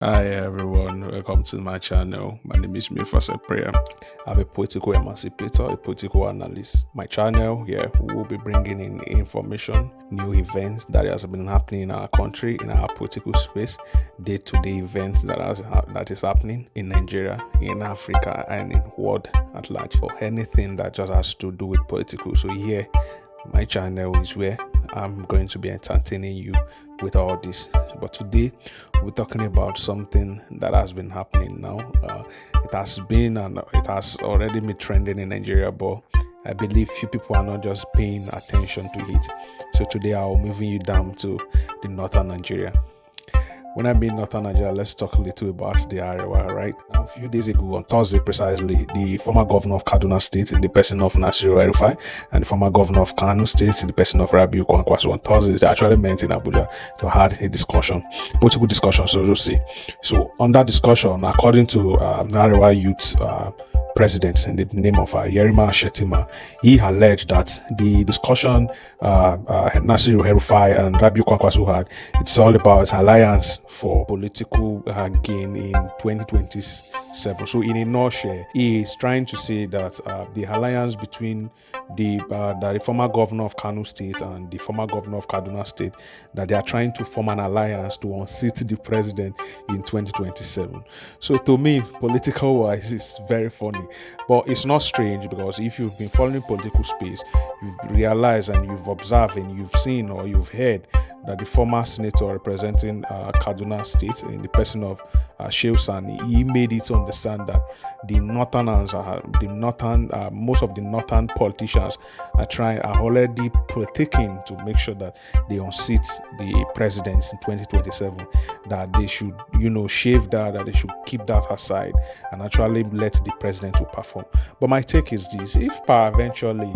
Hi everyone, welcome to my channel. My name is Mifasa Prayer. I'm a political emancipator, a political analyst. My channel here we will be bringing in information, new events that has been happening in our country, in our political space, day-to-day events that is happening in Nigeria, in Africa, and in world at large, or anything that just has to do with political. So here, my channel is where I'm going to be entertaining you with all this. But today we're talking about something that has been happening now. It has been and it has already been trending in Nigeria, but I believe few people are not just paying attention to it. So today I'll moving you down to the northern Nigeria. When I mean Northern Nigeria, let's talk a little about the area, right? Now, a few days ago, on Thursday precisely, the former governor of Kaduna State, in the person of Nasiru El-Rufai, and the former governor of Kano State, in the person of Rabiu Kwankwaso, on Thursday, they actually met in Abuja to have a discussion, political discussion, so to say. So, on that discussion, according to Narewa Youth president in the name of Yerima Shetima, he alleged that the discussion Nasiru El-Rufai and Rabiu Kwankwaso had, it's all about alliance for political gain in 2027. So in a nutshell, he is trying to say that the alliance between the former governor of Kano State and the former governor of Kaduna State, that they are trying to form an alliance to unseat the president in 2027. So to me, political wise, it's very funny, but it's not strange because if you've been following political space, you've realized and you've observed and you've seen or you've heard that the former senator representing Kaduna State, in the person of Shehu Sani, he made it to understand that most of the northern politicians are already taking to make sure that they unseat the president in 2027. That they should, shave that they should keep that aside and actually let the president to perform. But my take is this: if eventually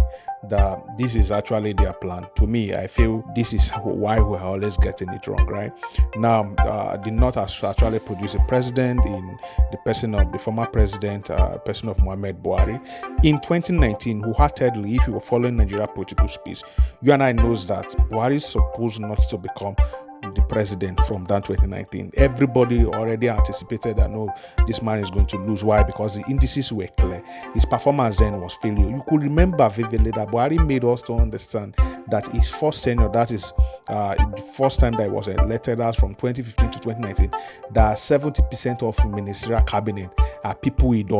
that this is actually their plan, to me, I feel this is why we're always getting it wrong, right? Now, the North has actually produced a president in the person of the former president, person of Muhammad Buhari, in 2019, wholeheartedly, if you were following Nigeria political space, you and I knows that Buhari is supposed not to become the president from that 2019. Everybody already anticipated that no, this man is going to lose. Why? Because the indices were clear. His performance then was failure. You could remember vividly that Buhari made us to understand that his first tenure, that is the first time that he was elected, as from 2015 to 2019, that 70% of ministerial cabinet are people he did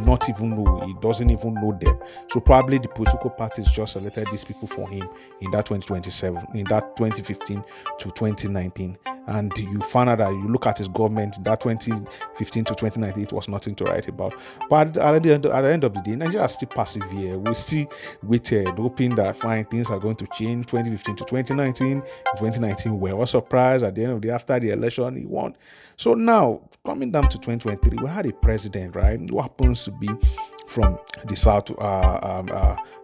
not even know. He doesn't even know them. So probably the political parties just elected these people for him in that 2027, in that 2015 to 2019. And you find out that you look at his government, that 2015 to 2019, it was nothing to write about. But at the end of the day, Nigeria still persevere. We still waited, hoping that fine things are going to change. 2015 to 2019. In 2019, we were surprised at the end of the day, after the election, he won. So now, coming down to 2023, we had a president, right, who happens to be from the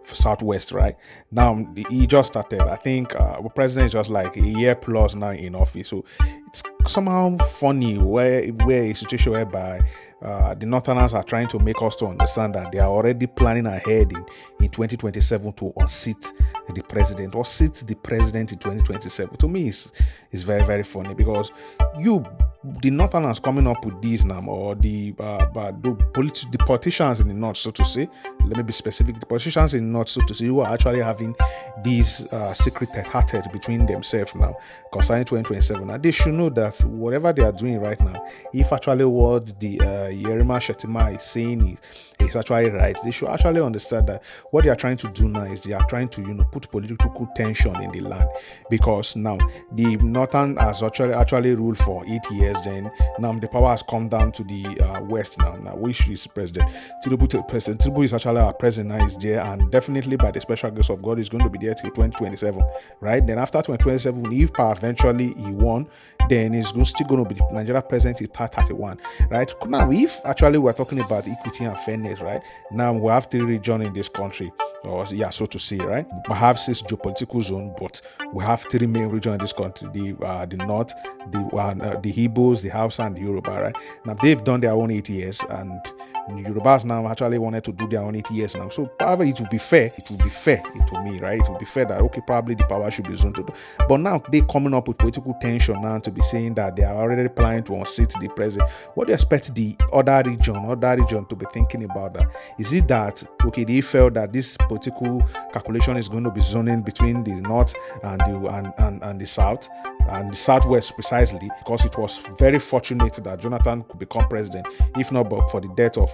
southwest, right? Now he just started. I think the president is just like a year plus now in office. So it's somehow funny where a situation whereby the Northerners are trying to make us to understand that they are already planning ahead in 2027 to unseat the president or seat the president in 2027. To me, it's very, very funny because the Northerners coming up with these now, or the politicians in the North, so to say, let me be specific, the politicians in the North, so to say, who are actually having these secret hearted between themselves now concerning 2027. And they should know that whatever they are doing right now, if actually what the Yerima Shetima is saying is actually right, they should actually understand that what they are trying to do now is they are trying to put political tension in the land, because now the Northern has actually ruled for 8 years. Then now the power has come down to the west now, which is president Tinubu is actually our president now, is there, and definitely by the special grace of God is going to be there till 2027, right? Then after 2027, if eventually he won, then he's still going to be the Nigeria president till 2031, right? Now, if actually we're talking about equity and fairness, right, now we have 3 regions in this country, or so to say, right? We have 6 geopolitical zones, but we have 3 main regions in this country: the north, the Igbos, the Hausa, and the Yoruba, right? Now they've done their own 8 years, and Yorubas now actually wanted to do their own 8 years now. So probably it will be fair. It will be fair to me, right? It will be fair that okay, probably the power should be zoned to do. But now they coming up with political tension now to be saying that they are already planning to unseat the president. What do you expect the other region to be thinking about that? Is it that okay, they felt that this political calculation is going to be zoning between the north and the south? And the southwest precisely, because it was very fortunate that Jonathan could become president. If not but for the death of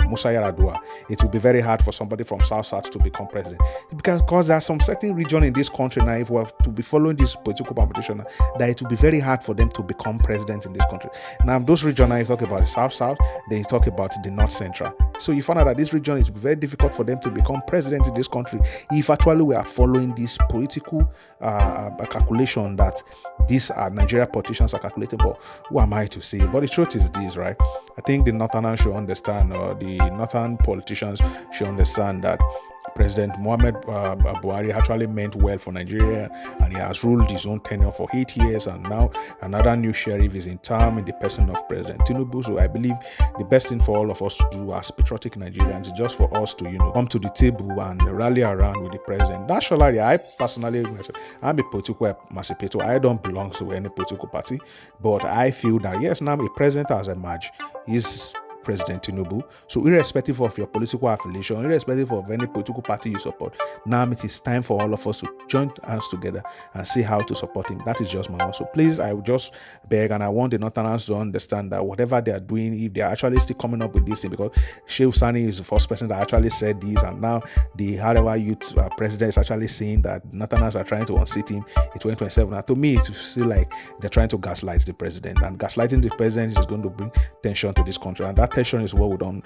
Musa Yar'Adua, it will be very hard for somebody from south to become president, because there are some certain region in this country now, if we have to be following this political competition, that it will be very hard for them to become president in this country. Now those regions, now you talk about the south, then you talk about the north central. So you find out that this region, it will be very difficult for them to become president in this country if actually we are following this political calculation that these are Nigeria politicians are calculating. But who am I to say? But the truth is this, right? I think the Northerners should understand, or the Northern politicians should understand that President Muhammad Buhari actually meant well for Nigeria, and he has ruled his own tenure for 8 years, and now another new sheriff is in term in the person of President Tinubu. So I believe the best thing for all of us to do as patriotic Nigerians is just for us to, come to the table and rally around with the president. Naturally, I personally, I'm a political emancipator. I don't belong to any political party, but I feel that yes, now a president has emerged. He's President Tinubu. So irrespective of your political affiliation, irrespective of any political party you support, now it is time for all of us to join hands together and see how to support him. That is just my own. So please, I will just beg, and I want the Northerners to understand that whatever they are doing, if they are actually still coming up with this thing, because Sheikh Sani is the first person that actually said this, and now the Harawa Youth president is actually saying that Northerners are trying to unseat him in 2027. And to me, it feels like they're trying to gaslight the president, and gaslighting the president is going to bring tension to this country, and that tension is what we don't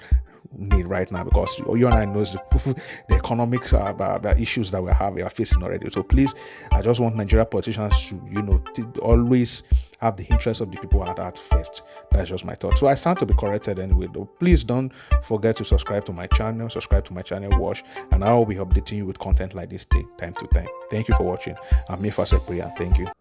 need right now, because you and I knows the economics the issues that we are facing already. So please, I just want Nigeria politicians to to always have the interests of the people at heart first. That's just my thought. So I stand to be corrected anyway, though. Please don't forget to subscribe to my channel, watch, and I will be updating you with content like this day, time to time. Thank you for watching. I'm Mefase Priya. Thank you.